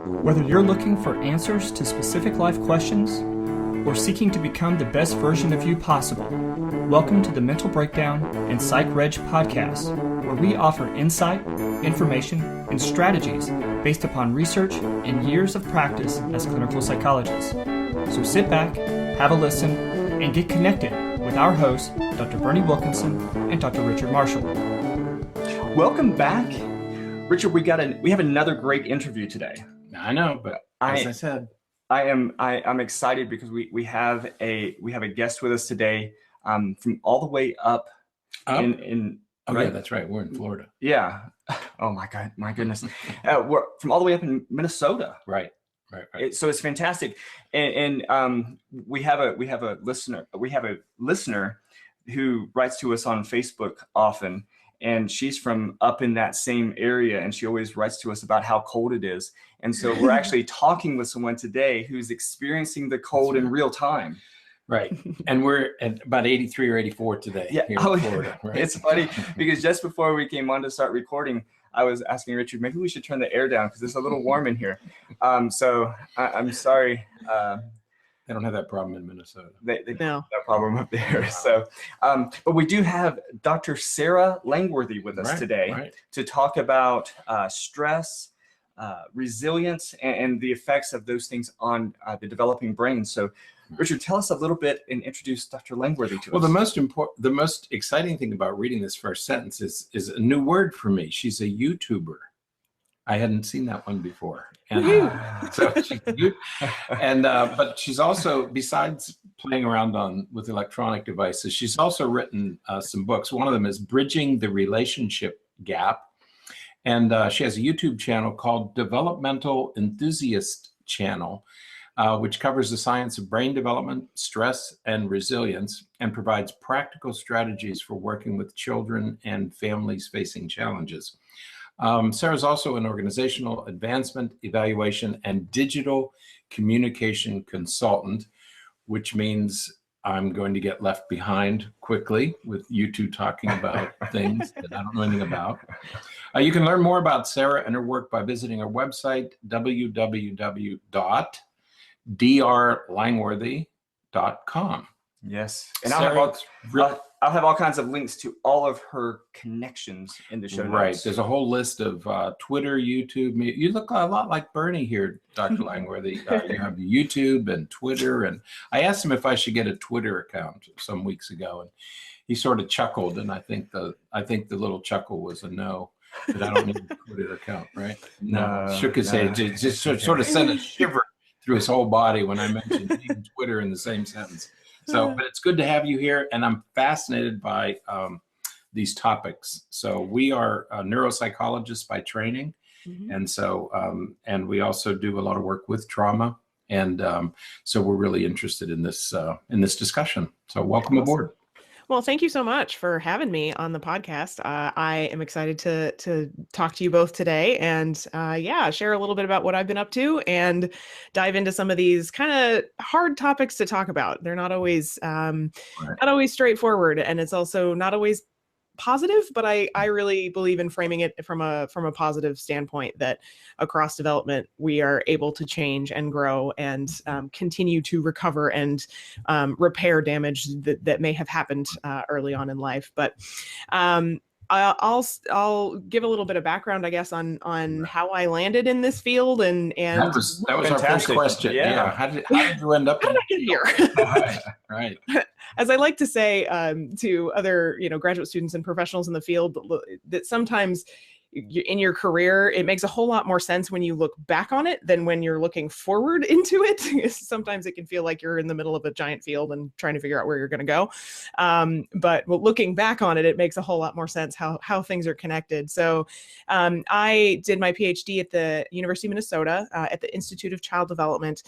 Whether you're looking for answers to specific life questions or seeking to become the best version of you possible, welcome to the Mental Breakdown and Psych Reg podcast, where we offer insight, information, and strategies based upon research and years of practice as clinical psychologists. So sit back, have a listen, and get connected with our hosts, Dr. Bernie Wilkinson and Dr. Richard Marshall. Welcome back. Richard, we have another great interview today. I know, but as I said, I'm excited because we have a guest with us today from all the way up in right? Yeah, that's right. We're in Florida. Yeah. Oh my goodness. We're from all the way up in Minnesota. Right. So it's fantastic, and we have a listener who writes to us on Facebook often, and she's from up in that same area, and she always writes to us about how cold it is. And so we're actually talking with someone today who's experiencing the cold in real time. Right. And we're at about 83 or 84 today here in Florida. Right? It's funny because just before we came on to start recording, I was asking Richard, maybe we should turn the air down because it's a little warm in here. So I'm sorry. They don't have that problem in Minnesota. They don't have that problem up there. Wow. So, but we do have Dr. Sara Langworthy with us today to talk about stress, resilience, and the effects of those things on the developing brain. So, Richard, tell us a little bit and introduce Dr. Langworthy to us. Well, the most exciting thing about reading this first sentence is a new word for me. She's a YouTuber. I hadn't seen that one before. And so but she's also, besides playing around with electronic devices, she's also written some books. One of them is Bridging the Relationship Gap. And she has a YouTube channel called Developmental Enthusiast Channel, which covers the science of brain development, stress, and resilience, and provides practical strategies for working with children and families facing challenges. Sara's also an organizational advancement, evaluation, and digital communication consultant, which means I'm going to get left behind quickly with you two talking about things that I don't know anything about. You can learn more about Sara and her work by visiting her website, www.drlangworthy.com. Yes. And I'll have all kinds of links to all of her connections in the show notes. Right. There's a whole list of Twitter, YouTube. You look a lot like Bernie here, Dr. Langworthy. You have YouTube and Twitter. And I asked him if I should get a Twitter account some weeks ago, and he sort of chuckled. And I think the little chuckle was a no. That I don't need a Twitter account, right? No. Shook his head. Just sort of sent a shiver through his whole body when I mentioned Twitter in the same sentence. So, but it's good to have you here, and I'm fascinated by these topics. So we are neuropsychologists by training, and so and we also do a lot of work with trauma, and so we're really interested in this discussion. So welcome aboard. Well, thank you so much for having me on the podcast. I am excited to talk to you both today and share a little bit about what I've been up to and dive into some of these kind of hard topics to talk about. They're not always straightforward, and it's also not always positive, but I really believe in framing it from a positive standpoint, that across development we are able to change and grow and continue to recover and repair damage that may have happened early on in life. But I'll give a little bit of background, I guess, on how I landed in this field and that was our first question. Yeah. How did you end up? How did I get here? Right. As I like to say to other graduate students and professionals in the field, that sometimes in your career, it makes a whole lot more sense when you look back on it than when you're looking forward into it. Sometimes it can feel like you're in the middle of a giant field and trying to figure out where you're going to go. But looking back on it, it makes a whole lot more sense how things are connected. So I did my PhD at the University of Minnesota at the Institute of Child Development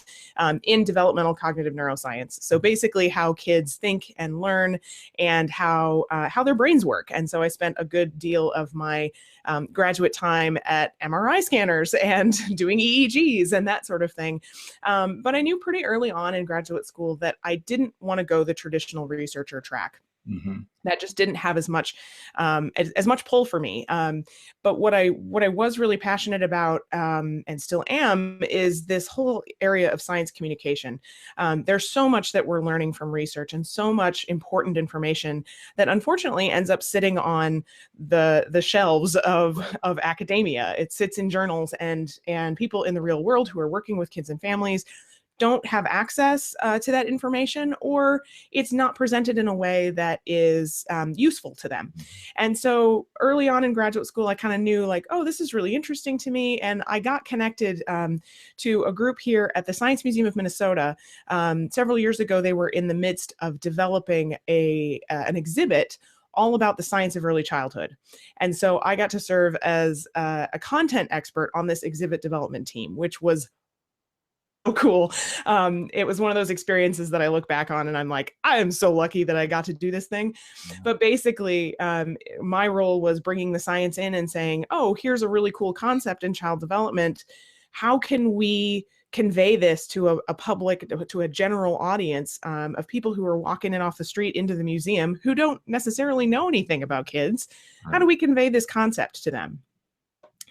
in developmental cognitive neuroscience. So basically how kids think and learn and how their brains work. And so I spent a good deal of my graduate time at MRI scanners and doing EEGs and that sort of thing. But I knew pretty early on in graduate school that I didn't want to go the traditional researcher track. Mhm. that just didn't have as much pull for me. But what I was really passionate about, and still am, is this whole area of science communication. There's so much that we're learning from research and so much important information that unfortunately ends up sitting on the shelves of academia. It sits in journals, and people in the real world who are working with kids and families don't have access to that information, or it's not presented in a way that is useful to them. And so early on in graduate school, I kind of knew like, oh, this is really interesting to me. And I got connected to a group here at the Science Museum of Minnesota. Several years ago, they were in the midst of developing an exhibit all about the science of early childhood. And so I got to serve as a content expert on this exhibit development team, which was so cool. It was one of those experiences that I look back on and I'm like, I am so lucky that I got to do this thing. Yeah. But basically, my role was bringing the science in and saying, oh, here's a really cool concept in child development. How can we convey this to a public, to a general audience of people who are walking in off the street into the museum who don't necessarily know anything about kids? Right. How do we convey this concept to them?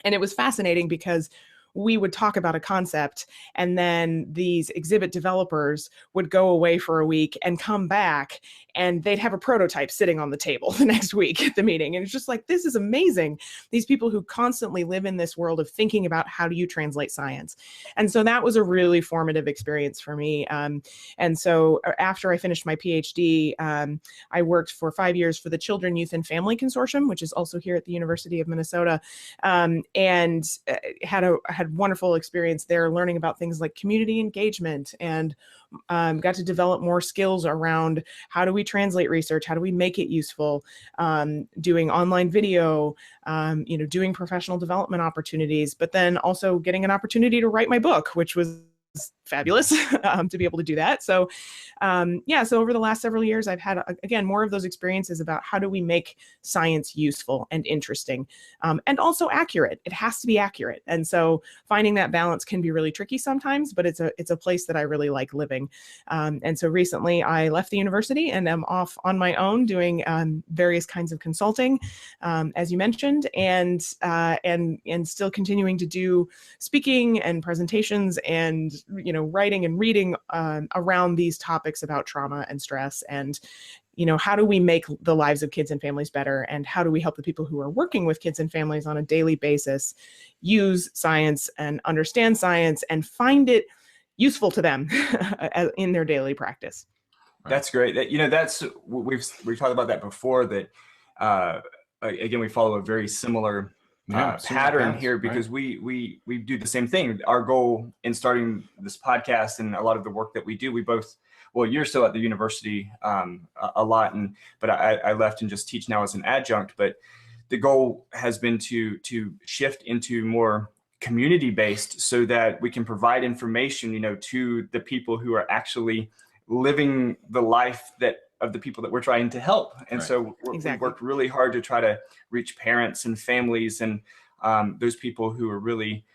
And it was fascinating because we would talk about a concept, and then these exhibit developers would go away for a week and come back, and they'd have a prototype sitting on the table the next week at the meeting. And it's just like, this is amazing. These people who constantly live in this world of thinking about how do you translate science. And so that was a really formative experience for me. And so after I finished my PhD, I worked for 5 years for the Children, Youth, and Family Consortium, which is also here at the University of Minnesota, and had wonderful experience there, learning about things like community engagement, and got to develop more skills around how do we translate research, how do we make it useful, doing online video, doing professional development opportunities, but then also getting an opportunity to write my book, which was fabulous to be able to do that. So so over the last several years, I've had, again, more of those experiences about how do we make science useful and interesting, and also accurate. It has to be accurate. And so finding that balance can be really tricky sometimes, but it's a place that I really like living. And so recently I left the university and am off on my own doing various kinds of consulting, as you mentioned, and still continuing to do speaking and presentations and writing and reading around these topics about trauma and stress, and how do we make the lives of kids and families better, and how do we help the people who are working with kids and families on a daily basis use science and understand science and find it useful to them in their daily practice. That's great. That's we've talked about that before, that again, we follow a very similar pattern here, because right. we do the same thing. Our goal in starting this podcast and a lot of the work that we do, we both, well, you're still at the university a lot, but I left and just teach now as an adjunct. But the goal has been to shift into more community-based, so that we can provide information, to the people who are actually living the life of the people that we're trying to help. And right. So we worked really hard to try to reach parents and families and those people who are really,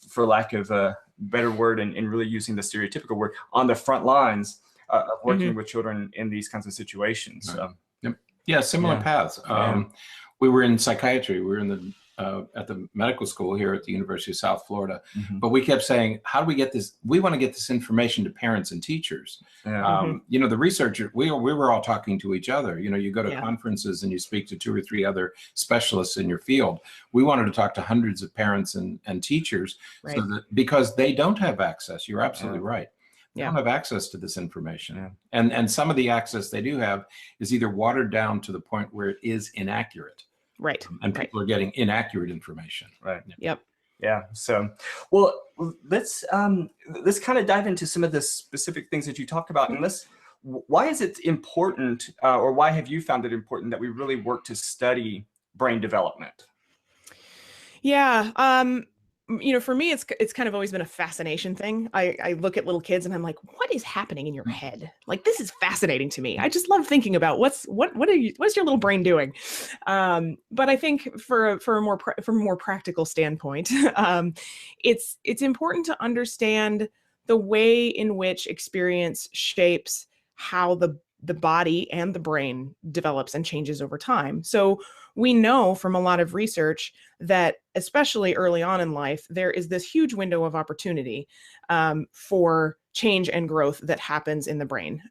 for lack of a better word, and really using the stereotypical word, on the front lines of working mm-hmm. with children in these kinds of situations. Right. So, yeah, similar paths. We were in psychiatry. We were in the at the medical school here at the University of South Florida. Mm-hmm. But we kept saying, how do we get this? We want to get this information to parents and teachers. Yeah. The researcher, we were all talking to each other. You go to conferences and you speak to 2 or 3 other specialists in your field. We wanted to talk to hundreds of parents and teachers, right. So that, because they don't have access. You're absolutely right. They don't have access to this information. Yeah. And some of the access they do have is either watered down to the point where it is inaccurate. Right. And people are getting inaccurate information. Right. Yep. Yeah. So, well, let's kind of dive into some of the specific things that you talked about. And why is it important, or why have you found it important that we really work to study brain development? Yeah. For me, it's kind of always been a fascination thing. I look at little kids and I'm like, what is happening in your head? Like, this is fascinating to me. I just love thinking about what's your little brain doing? But I think from a more practical standpoint, it's important to understand the way in which experience shapes how the the body and the brain develops and changes over time. So we know from a lot of research that, especially early on in life, there is this huge window of opportunity for change and growth that happens in the brain.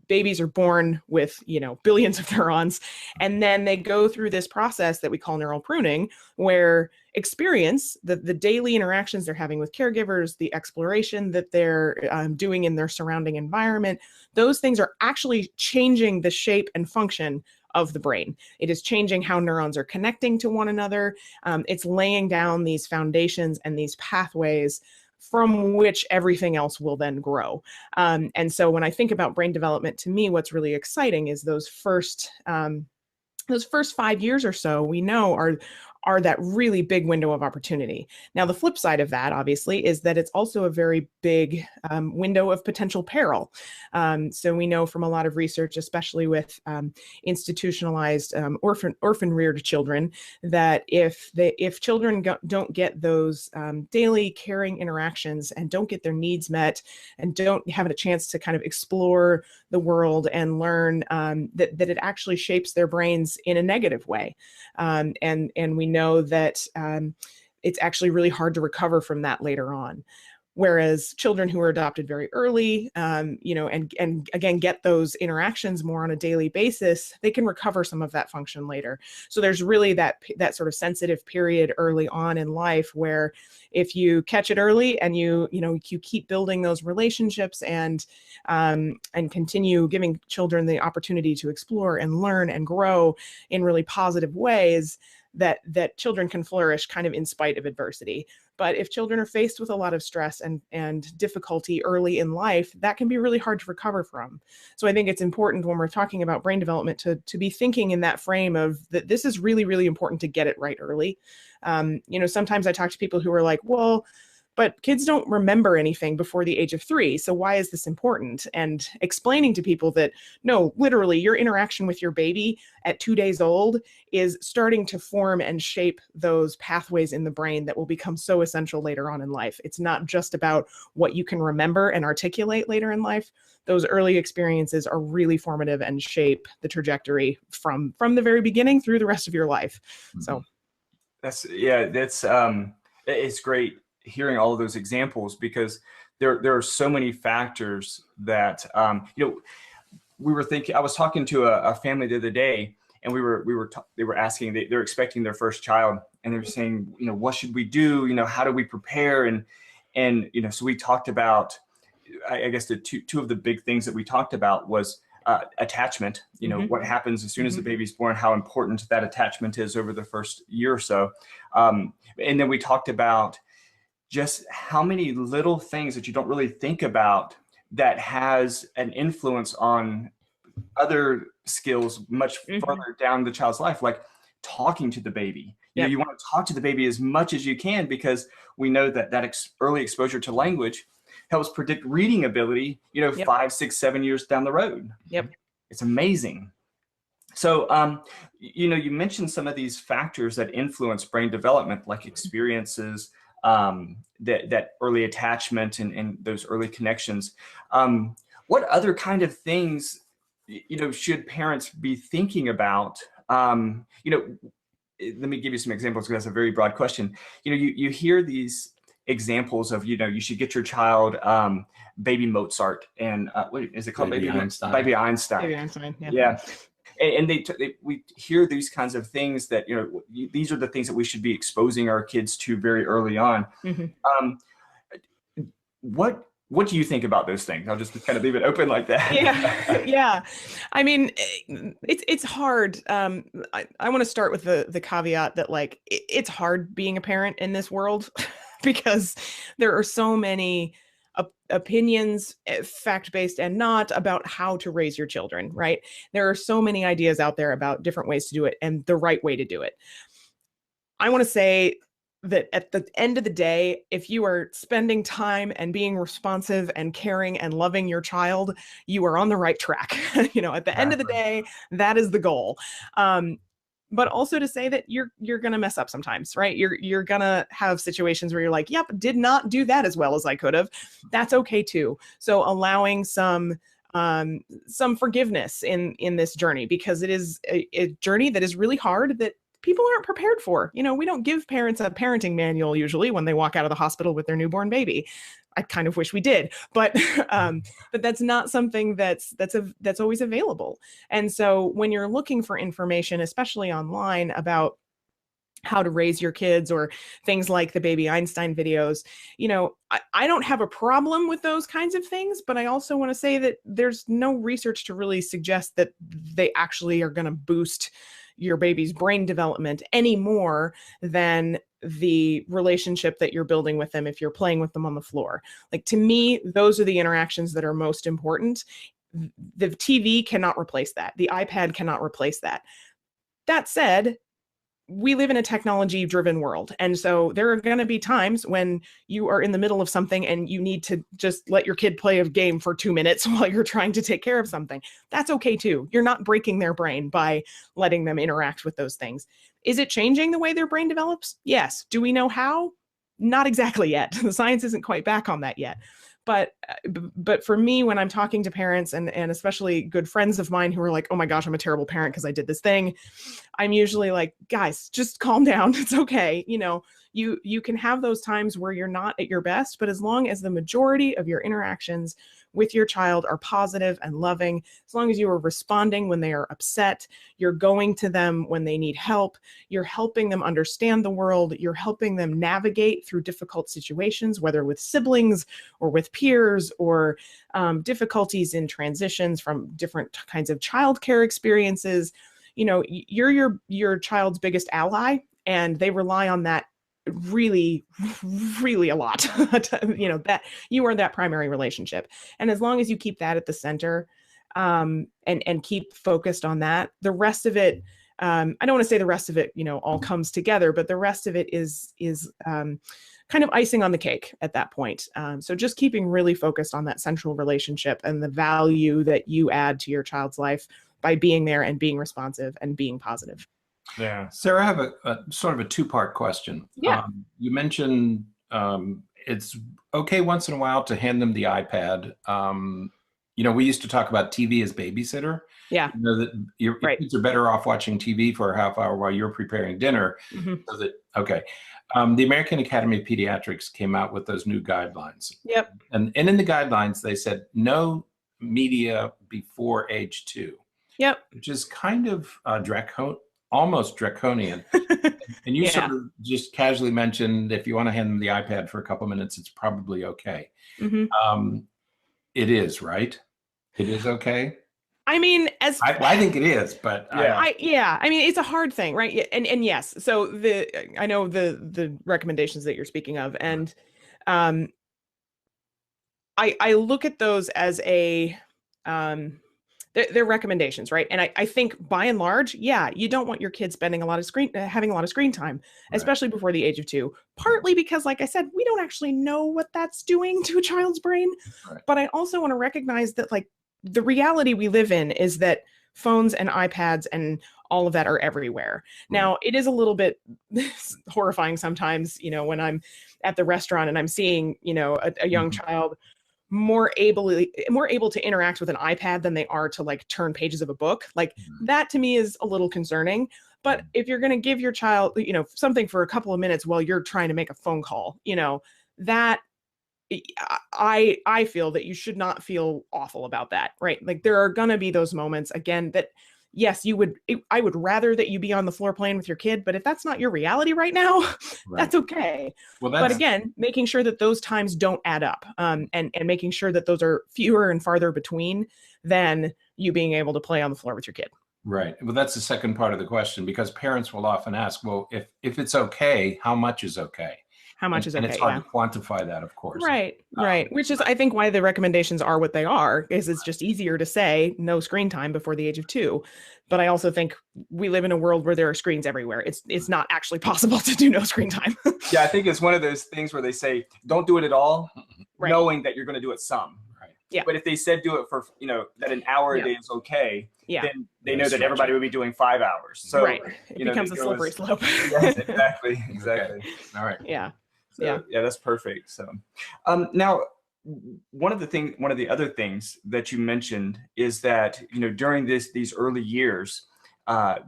Babies are born with, billions of neurons, and then they go through this process that we call neural pruning, where experience, the daily interactions they're having with caregivers, the exploration that they're doing in their surrounding environment, those things are actually changing the shape and function of the brain. It is changing how neurons are connecting to one another. It's laying down these foundations and these pathways from which everything else will then grow. And so when I think about brain development, to me, what's really exciting is those first 5 years or so, we know are that really big window of opportunity. Now, the flip side of that, obviously, is that it's also a very big window of potential peril. So we know from a lot of research, especially with institutionalized orphan-reared children, that if children don't get those daily caring interactions and don't get their needs met and don't have a chance to kind of explore the world and learn, that it actually shapes their brains in a negative way. And we know that it's actually really hard to recover from that later on. Whereas children who are adopted very early, and again, get those interactions more on a daily basis, they can recover some of that function later. So there's really that sort of sensitive period early on in life where if you catch it early and you keep building those relationships and continue giving children the opportunity to explore and learn and grow in really positive ways, that children can flourish kind of in spite of adversity. But if children are faced with a lot of stress and difficulty early in life, that can be really hard to recover from. So I think it's important when we're talking about brain development to be thinking in that frame of that this is really, really important to get it right early. Sometimes I talk to people who are like, well, but kids don't remember anything before the age of 3. So why is this important? And explaining to people that, no, literally your interaction with your baby at 2 days old is starting to form and shape those pathways in the brain that will become so essential later on in life. It's not just about what you can remember and articulate later in life. Those early experiences are really formative and shape the trajectory from the very beginning through the rest of your life. So it's great hearing all of those examples, because there are so many factors that we were thinking. I was talking to a family the other day, and they were asking, they're expecting their first child, and they were saying, what should we do? How do we prepare? And so we talked about, I guess the two of the big things that we talked about was attachment. What happens as soon as the baby's born, how important that attachment is over the first year or so. And then we talked about just how many little things that you don't really think about that has an influence on other skills much further down the child's life, like talking to the baby. You want to talk to the baby as much as you can, because we know that early exposure to language helps predict reading ability, 5, 6, 7 years down the road. It's amazing. So, you mentioned some of these factors that influence brain development, like experiences, that early attachment and those early connections. What other kind of things, should parents be thinking about? Let me give you some examples, because that's a very broad question. You hear these examples of, you should get your child baby Mozart and what is it called? Baby Einstein. Baby Einstein. Baby Einstein. Yeah. And we hear these kinds of things that, these are the things that we should be exposing our kids to very early on. What do you think about those things? I'll just kind of leave it open like that. Yeah. I mean, it's hard. I want to start with the caveat that it's hard being a parent in this world because there are so many opinions, fact-based and not, about how to raise your children, right? There are so many ideas out there about different ways to do it and the right way to do it. I want to say that at the end of the day, if you are spending time and being responsive and caring and loving your child, you are on the right track. At the end of the day, that is the goal. But also to say that you're going to mess up sometimes, right? You're going to have situations where you're like, yep, did not do that as well as I could have. That's okay too. So allowing some some forgiveness in this journey, because it is a journey that is really hard, that people aren't prepared for. You know, we don't give parents a parenting manual usually when they walk out of the hospital with their newborn baby. I kind of wish we did, but that's not something that's always available. And so when you're looking for information, especially online, about how to raise your kids, or things like the Baby Einstein videos, you know, I don't have a problem with those kinds of things, but I also want to say that there's no research to really suggest that they actually are going to boost your baby's brain development any more than the relationship that you're building with them if you're playing with them on the floor. Like, to me, those are the interactions that are most important. The TV cannot replace that. The iPad cannot replace that. That said, we live in a technology-driven world. And so there are going to be times when you are in the middle of something and you need to just let your kid play a game for 2 minutes while you're trying to take care of something. That's okay too. You're not breaking their brain by letting them interact with those things. Is it changing the way their brain develops? Yes. Do we know how? Not exactly yet. The science isn't quite back on that yet. But for me, when I'm talking to parents, and especially good friends of mine who are like, oh my gosh, I'm a terrible parent because I did this thing, I'm usually like, guys, just calm down. It's okay. You know, you can have those times where you're not at your best, but as long as the majority of your interactions with your child are positive and loving, as long as you are responding when they are upset, you're going to them when they need help, you're helping them understand the world, you're helping them navigate through difficult situations, whether with siblings or with peers, or difficulties in transitions from different kinds of childcare experiences. You know, you're your child's biggest ally, and they rely on that really, really a lot. You know, that you are that primary relationship. And as long as you keep that at the center, and keep focused on that, the rest of it, I don't want to say the rest of it, you know, all comes together, but the rest of it is kind of icing on the cake at that point. So just keeping really focused on that central relationship and the value that you add to your child's life by being there and being responsive and being positive. Yeah. Sarah, I have a sort of a two-part question. Yeah. You mentioned it's okay once in a while to hand them the iPad. You know, we used to talk about TV as babysitter. Yeah. You know, that your kids are better off watching TV for a half hour while you're preparing dinner. Mm-hmm. So that, okay. The American Academy of Pediatrics came out with those new guidelines. Yep. And in the guidelines, they said no media before age 2. Yep. Which is kind of almost draconian. And you sort of just casually mentioned, if you want to hand them the iPad for a couple minutes, it's probably okay. Mm-hmm. It is, right? It is okay. I mean, I think it is, but I mean, it's a hard thing, right? And yes, so I know the recommendations that you're speaking of, and I look at those as they're recommendations, right? And I think by and large, yeah, you don't want your kids having a lot of screen time, especially before the age of 2, partly because, like I said, we don't actually know what that's doing to a child's brain. Right. But I also want to recognize that, like, the reality we live in is that phones and iPads and all of that are everywhere. Right. Now, it is a little bit horrifying sometimes, you know, when I'm at the restaurant and I'm seeing, you know, a young child more able to interact with an iPad than they are to, like, turn pages of a book. Like, that to me is a little concerning. But if you're going to give your child, you know, something for a couple of minutes while you're trying to make a phone call, you know, that I feel that you should not feel awful about that, right? Like, there are going to be those moments, again, that yes, I would rather that you be on the floor playing with your kid, but if that's not your reality right now, that's okay. Well, but again, making sure that those times don't add up, and making sure that those are fewer and farther between than you being able to play on the floor with your kid. Right. Well, that's the second part of the question, because parents will often ask, well, if it's okay, how much is okay? How much is okay? And it's hard to quantify that, of course. Right. Which is, I think, why the recommendations are what they are, is it's just easier to say no screen time before the age of 2. But I also think we live in a world where there are screens everywhere. It's not actually possible to do no screen time. Yeah, I think it's one of those things where they say, don't do it at all, knowing that you're going to do it some. Right. Yeah. But if they said do it for, you know, that an hour a day is okay, then they know that everybody would be doing 5 hours. So it becomes a slippery slope. Yes, exactly. Okay. All right. Yeah. So, yeah, that's perfect. So, now one of the other things that you mentioned is that, during these early years, a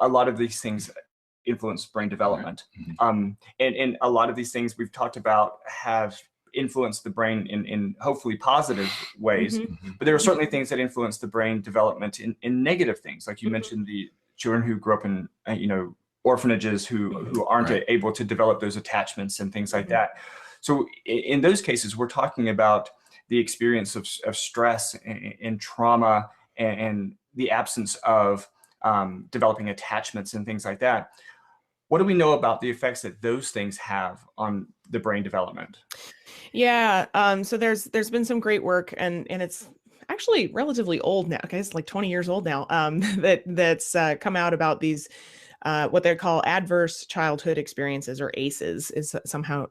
lot of these things influence brain development. And a lot of these things we've talked about have influenced the brain in hopefully positive ways. But there are certainly things that influence the brain development in negative things. Like you mentioned, the children who grew up in, orphanages who aren't able to develop those attachments and things like that. So in those cases, we're talking about the experience of stress and trauma and the absence of developing attachments and things like that. What do we know about the effects that those things have on the brain development? Yeah. So there's been some great work, and it's actually relatively old now. Okay, it's like 20 years old now. That's come out about these what they call adverse childhood experiences, or ACEs, is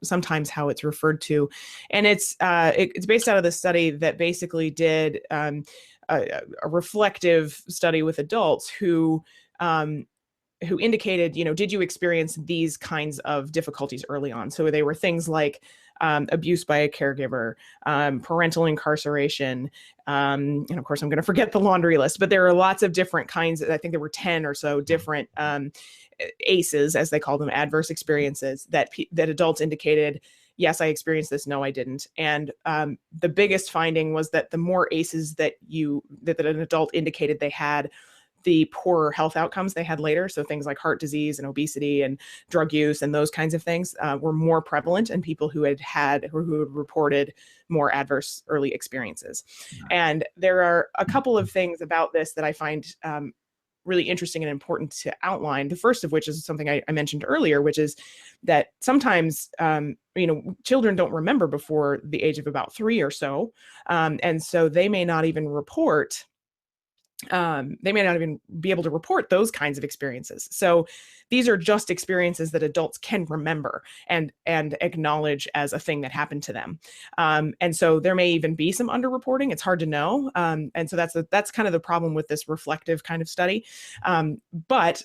sometimes how it's referred to, and it's based out of the study that basically did a reflective study with adults who indicated, did you experience these kinds of difficulties early on? So they were things like abuse by a caregiver, parental incarceration, and of course I'm going to forget the laundry list, but there are lots of different kinds. I think there were 10 or so different ACEs, as they call them, adverse experiences that adults indicated, yes, I experienced this, no, I didn't. And the biggest finding was that the more ACEs that an adult indicated they had, the poorer health outcomes they had later. So things like heart disease and obesity and drug use and those kinds of things were more prevalent in people who had reported more adverse early experiences. And there are a couple of things about this that I find really interesting and important to outline. The first of which is something I mentioned earlier, which is that sometimes, children don't remember before the age of about 3 or so. And so they may not even be able to report those kinds of experiences. So these are just experiences that adults can remember and acknowledge as a thing that happened to them. And so there may even be some underreporting. It's hard to know. And so that's kind of the problem with this reflective kind of study. But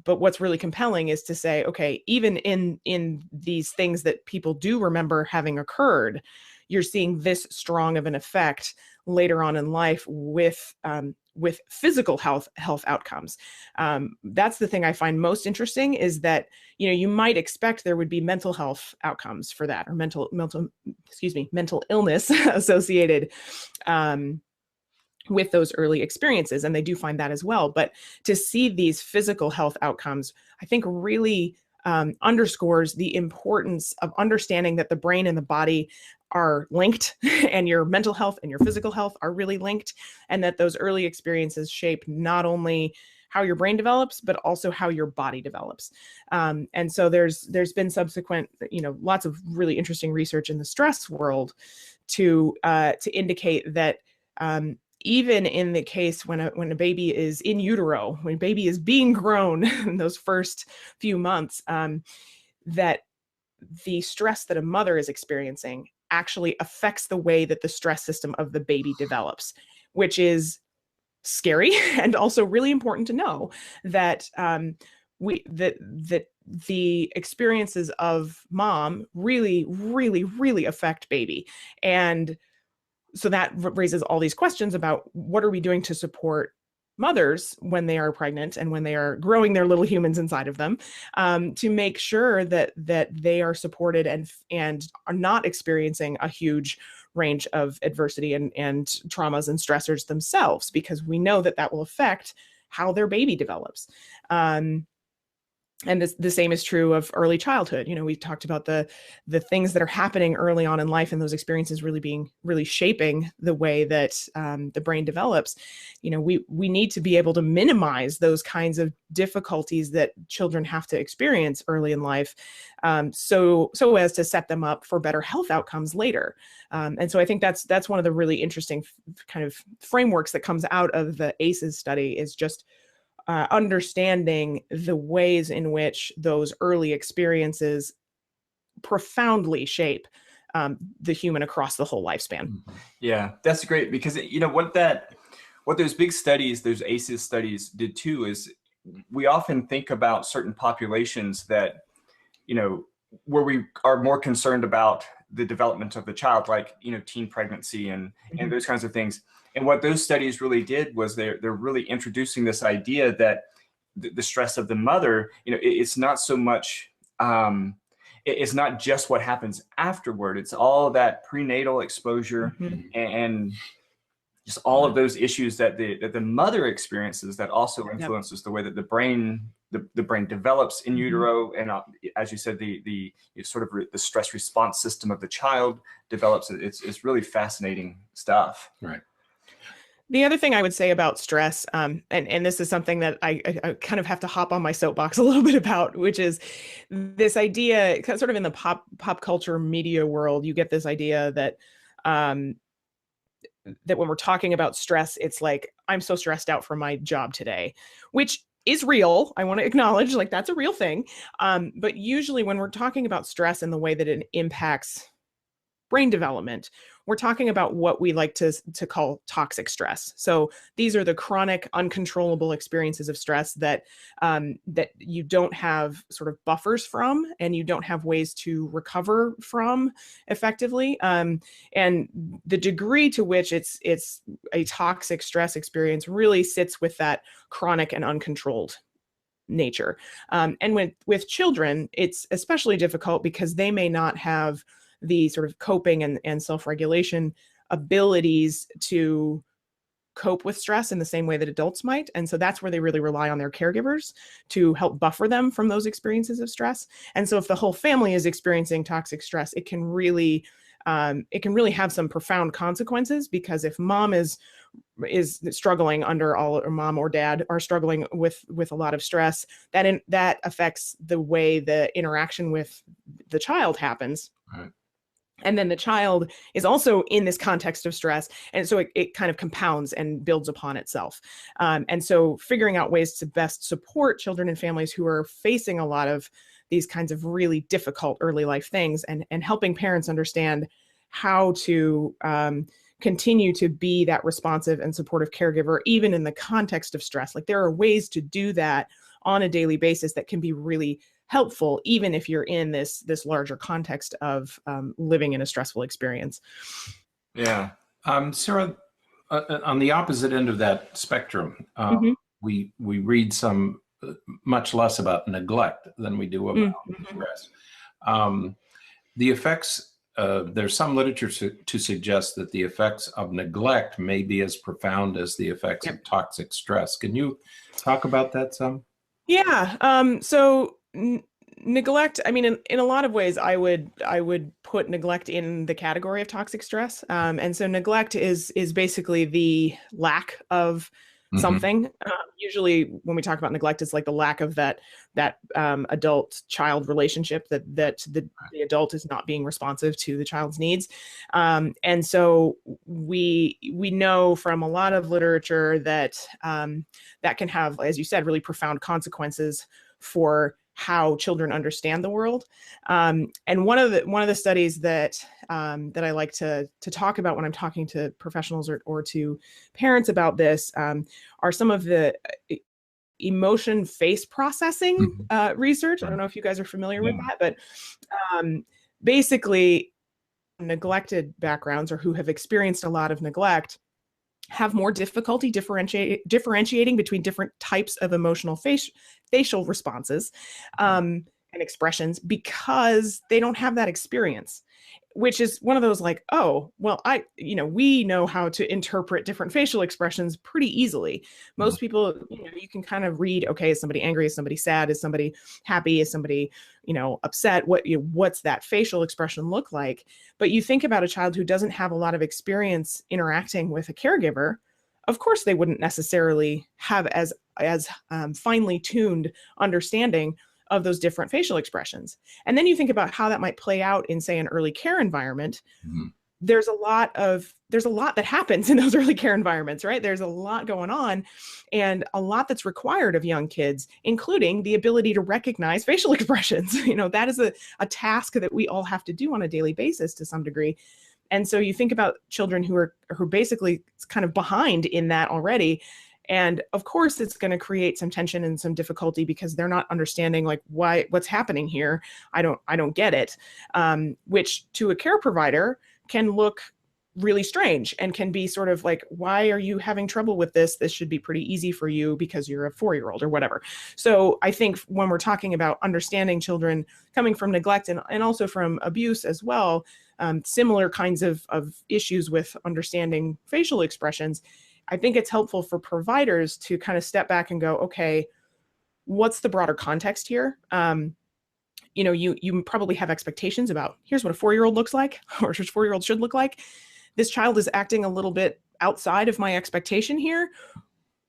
what's really compelling is to say, okay, even in these things that people do remember having occurred, you're seeing this strong of an effect later on in life with physical health outcomes. That's the thing I find most interesting, is that, you might expect there would be mental health outcomes for that, or mental illness associated with those early experiences. And they do find that as well. But to see these physical health outcomes, I think really underscores the importance of understanding that the brain and the body are linked, and your mental health and your physical health are really linked, and that those early experiences shape not only how your brain develops, but also how your body develops. And so there's been subsequent, lots of really interesting research in the stress world to indicate that even in the case when a baby is in utero, when a baby is being grown in those first few months, that the stress that a mother is experiencing actually affects the way that the stress system of the baby develops, which is scary and also really important to know that that the experiences of mom really, really, really affect baby. And so that raises all these questions about what are we doing to support mothers when they are pregnant and when they are growing their little humans inside of them, to make sure that they are supported and are not experiencing a huge range of adversity and traumas and stressors themselves, because we know that will affect how their baby develops. And the same is true of early childhood. We talked about the things that are happening early on in life, and those experiences really shaping the way that the brain develops. We need to be able to minimize those kinds of difficulties that children have to experience early in life, so as to set them up for better health outcomes later. And so I think that's one of the really interesting kind of frameworks that comes out of the ACEs study, is just understanding the ways in which those early experiences profoundly shape the human across the whole lifespan. Yeah, that's great, because what those big studies, those ACEs studies did too, is we often think about certain populations that, where we are more concerned about the development of the child, like, teen pregnancy and those kinds of things. And what those studies really did was they're really introducing this idea that the stress of the mother, it's not so much, it's not just what happens afterward. It's all that prenatal exposure and just all of those issues that the mother experiences that also influences the way that the brain develops in utero, and as you said, the sort of the stress response system of the child develops. It's really fascinating stuff. Right. The other thing I would say about stress, and this is something that I kind of have to hop on my soapbox a little bit about, which is this idea, sort of in the pop culture media world, you get this idea that that when we're talking about stress, it's like, I'm so stressed out for my job today, which is real. I want to acknowledge, like, that's a real thing. But usually when we're talking about stress and the way that it impacts brain development, we're talking about what we like to call toxic stress. So these are the chronic, uncontrollable experiences of stress that that you don't have sort of buffers from, and you don't have ways to recover from effectively. And the degree to which it's a toxic stress experience really sits with that chronic and uncontrolled nature. And with children, it's especially difficult because they may not have the sort of coping and self-regulation abilities to cope with stress in the same way that adults might. And so that's where they really rely on their caregivers to help buffer them from those experiences of stress. And so if the whole family is experiencing toxic stress, it can really have some profound consequences, because if mom is struggling under or mom or dad are struggling with a lot of stress, that affects the way the interaction with the child happens. Right. And then the child is also in this context of stress. And so it kind of compounds and builds upon itself. And so figuring out ways to best support children and families who are facing a lot of these kinds of really difficult early life things, and helping parents understand how to continue to be that responsive and supportive caregiver, even in the context of stress. Like, there are ways to do that on a daily basis that can be really helpful, even if you're in this larger context of living in a stressful experience. Yeah. Sara, on the opposite end of that spectrum, we read some much less about neglect than we do about stress. The effects, there's some literature to suggest that the effects of neglect may be as profound as the effects of toxic stress. Can you talk about that some? Yeah. So neglect, I mean, in a lot of ways, I would put neglect in the category of toxic stress. And so neglect is basically the lack of something. Usually when we talk about neglect, it's like the lack of that adult-child relationship, that the adult is not being responsive to the child's needs. And so we know from a lot of literature that that can have, as you said, really profound consequences for how children understand the world. And one of the studies that I like to talk about when I'm talking to professionals or to parents about this are some of the emotion face processing research. I don't know if you guys are familiar with that, but basically neglected backgrounds, or who have experienced a lot of neglect, have more difficulty differentiating between different types of emotional facial responses and expressions, because they don't have that experience, which is one of those like, oh, well, we know how to interpret different facial expressions pretty easily. Most people, you can kind of read, okay, is somebody angry? Is somebody sad? Is somebody happy? Is somebody, upset? What's that facial expression look like? But you think about a child who doesn't have a lot of experience interacting with a caregiver, of course, they wouldn't necessarily have as finely tuned understanding of those different facial expressions. And then you think about how that might play out in, say, an early care environment. There's a lot that happens in those early care environments, right? There's a lot going on, and a lot that's required of young kids, including the ability to recognize facial expressions. That is a task that we all have to do on a daily basis to some degree. And so you think about children who are basically kind of behind in that already, And of course, it's going to create some tension and some difficulty because they're not understanding like what's happening here. I don't get it, which to a care provider can look really strange and can be sort of like, why are you having trouble with this? This should be pretty easy for you because you're a 4-year-old or whatever. So I think when we're talking about understanding children coming from neglect and also from abuse as well, similar kinds of issues with understanding facial expressions, I think it's helpful for providers to kind of step back and go, okay, what's the broader context here? You probably have expectations about here's what a 4-year-old looks like, or what a 4-year-old should look like. This child is acting a little bit outside of my expectation here.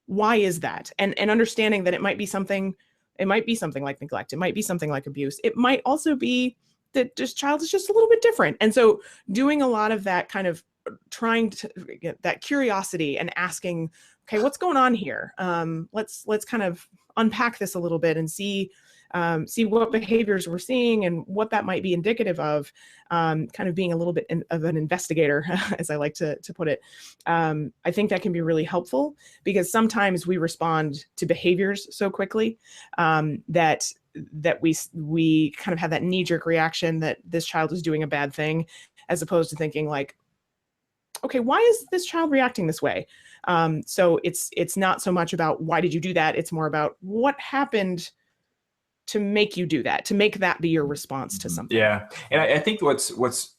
Why is that? And understanding that it might be something like neglect. It might be something like abuse. It might also be that this child is just a little bit different. And so doing a lot of that kind of trying to get that curiosity and asking, okay, what's going on here? Let's kind of unpack this a little bit and see what behaviors we're seeing and what that might be indicative of, kind of being a little bit of an investigator, as I like to put it. I think that can be really helpful because sometimes we respond to behaviors so quickly that we kind of have that knee-jerk reaction that this child is doing a bad thing, as opposed to thinking like, okay, why is this child reacting this way? So it's not so much about why did you do that? It's more about what happened to make you do that, to make that be your response to something. Yeah, and I think what's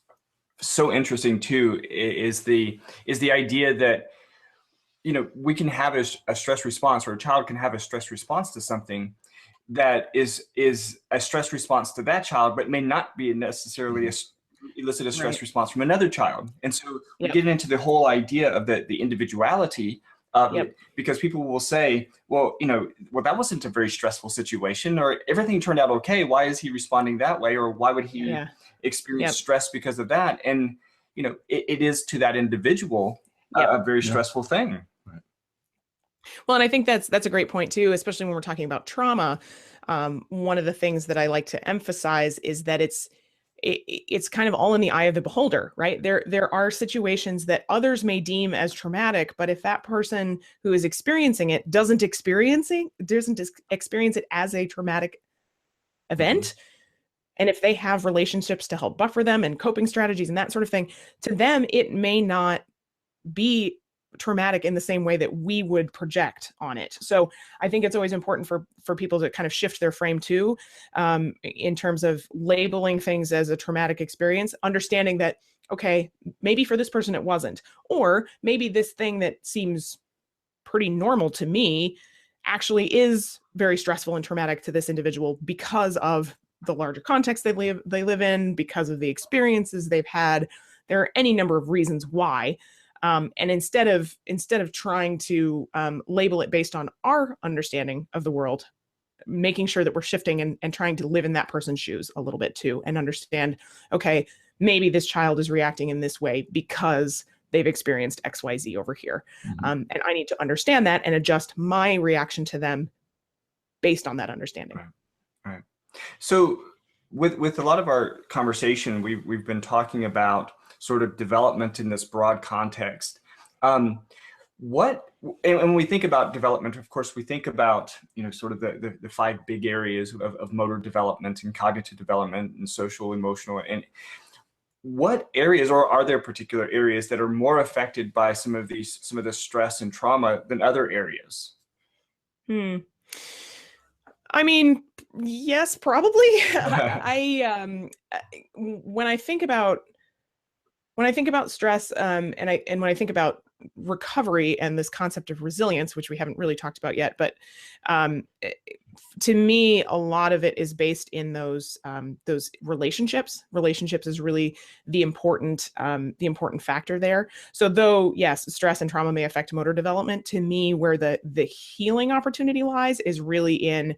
so interesting too is the idea that we can have a stress response, or a child can have a stress response to something that is a stress response to that child, but may not be necessarily elicit a stress response from another child. And so we get into the whole idea of the individuality of it, because people will say, well, that wasn't a very stressful situation, or everything turned out okay. Why is he responding that way? Or why would he experience stress because of that? And, it is to that individual a very stressful thing. Right. Well, and I think that's a great point too, especially when we're talking about trauma. One of the things that I like to emphasize is that it's kind of all in the eye of the beholder, right? There are situations that others may deem as traumatic, but if that person who is experiencing it doesn't experience it as a traumatic event, and if they have relationships to help buffer them and coping strategies and that sort of thing, to them, it may not be traumatic in the same way that we would project on it. So I think it's always important for people to kind of shift their frame too, in terms of labeling things as a traumatic experience, understanding that, okay, maybe for this person it wasn't, or maybe this thing that seems pretty normal to me actually is very stressful and traumatic to this individual because of the larger context they live in, because of the experiences they've had. There are any number of reasons why. And instead of trying to label it based on our understanding of the world, making sure that we're shifting and trying to live in that person's shoes a little bit too, and understand, okay, maybe this child is reacting in this way because they've experienced XYZ over here. And I need to understand that and adjust my reaction to them based on that understanding. Right. So with a lot of our conversation, we've been talking about sort of development in this broad context. And when we think about development, of course, we think about, sort of the 5 big areas of motor development and cognitive development and social, emotional, and what areas, or are there particular areas that are more affected by some of the stress and trauma than other areas? I mean, yes, probably. When I think about stress, and when I think about recovery and this concept of resilience, which we haven't really talked about yet, but to me, a lot of it is based in those relationships. Relationships is really the important factor there. So though, yes, stress and trauma may affect motor development, to me, where the healing opportunity lies is really in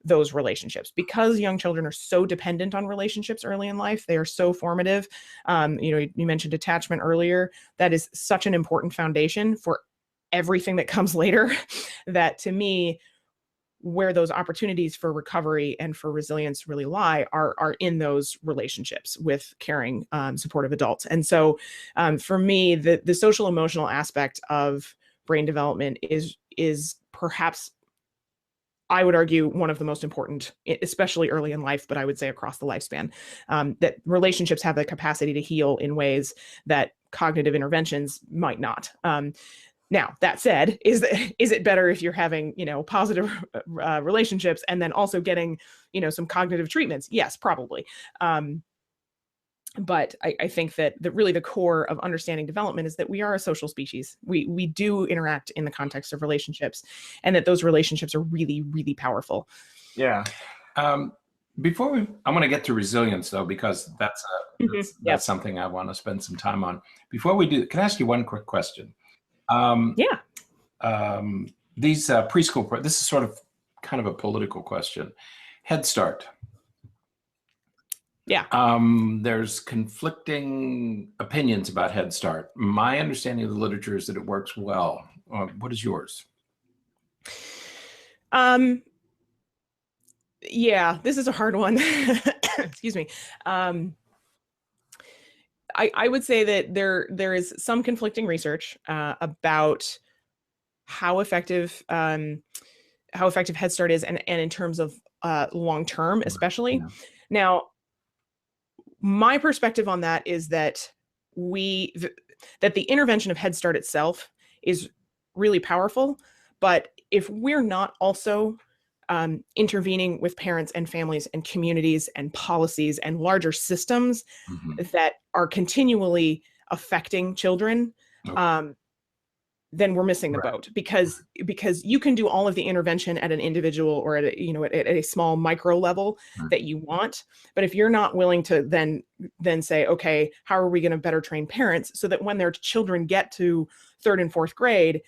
those relationships, because young children are so dependent on relationships early in life. They are so formative. You mentioned attachment earlier. That is such an important foundation for everything that comes later, that to me, where those opportunities for recovery and for resilience really lie are in those relationships with caring, supportive adults. And so for me, the social emotional aspect of brain development is perhaps, I would argue, one of the most important, especially early in life, but I would say across the lifespan, that relationships have the capacity to heal in ways that cognitive interventions might not. Now, that said, is it better if you're having, positive relationships and then also getting, some cognitive treatments? Yes, probably. But I think that really the core of understanding development is that we are a social species. We do interact in the context of relationships, and that those relationships are really, really powerful. Yeah. I want to get to resilience though, because that's Yep. something I want to spend some time on. Before we do, can I ask you one quick question? Yeah. These preschool, this is sort of kind of a political question. Head Start. Yeah. There's conflicting opinions about Head Start. My understanding of the literature is that it works well. What is yours? Yeah, this is a hard one. Excuse me. I would say that there is some conflicting research about how effective Head Start is, and in terms of long term, especially. Yeah. Now, my perspective on that is that that the intervention of Head Start itself is really powerful, but if we're not also intervening with parents and families and communities and policies and larger systems that are continually affecting children, Okay. then we're missing the Right. boat, because you can do all of the intervention at an individual or at a small micro level that you want, but if you're not willing to then say, okay, how are we going to better train parents so that when their children get to 3rd and 4th grade,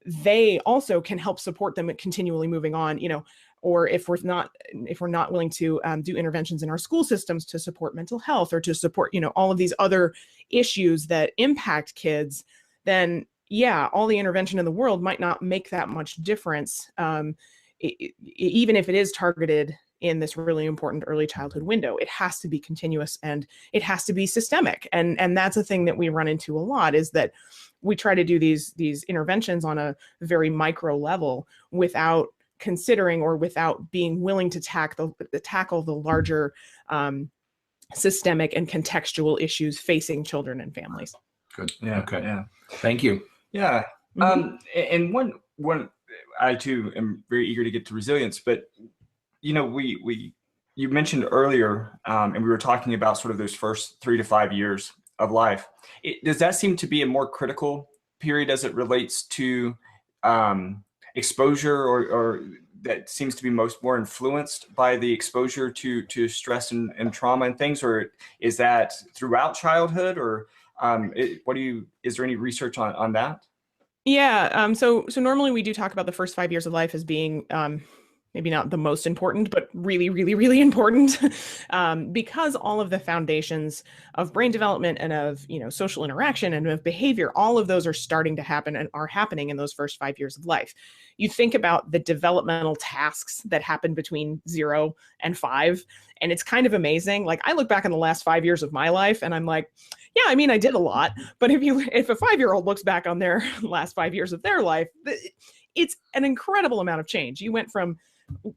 they also can help support them at continually moving on, or if we're not willing to do interventions in our school systems to support mental health or to support, all of these other issues that impact kids, then yeah, all the intervention in the world might not make that much difference, even if it is targeted in this really important early childhood window. It has to be continuous and it has to be systemic. And that's a thing that we run into a lot, is that we try to do these interventions on a very micro level without considering or without being willing to tackle the larger systemic and contextual issues facing children and families. Good. Yeah. Okay. Yeah. Thank you. Yeah. And one, I too am very eager to get to resilience, but you mentioned earlier, and we were talking about sort of those first 3 to 5 years of life. Does that seem to be a more critical period as it relates to exposure, or that seems to be more influenced by the exposure to stress and trauma and things, or is that throughout childhood, or is there any research on that? Yeah. So normally we do talk about the first 5 years of life as being maybe not the most important, but really, really, really important, because all of the foundations of brain development and of social interaction and of behavior, all of those are starting to happen and are happening in those first 5 years of life. You think about the developmental tasks that happen between 0 and 5, and it's kind of amazing. Like, I look back on the last 5 years of my life and I'm like, yeah, I mean, I did a lot. But if a 5-year-old looks back on their last 5 years of their life, it's an incredible amount of change. You went from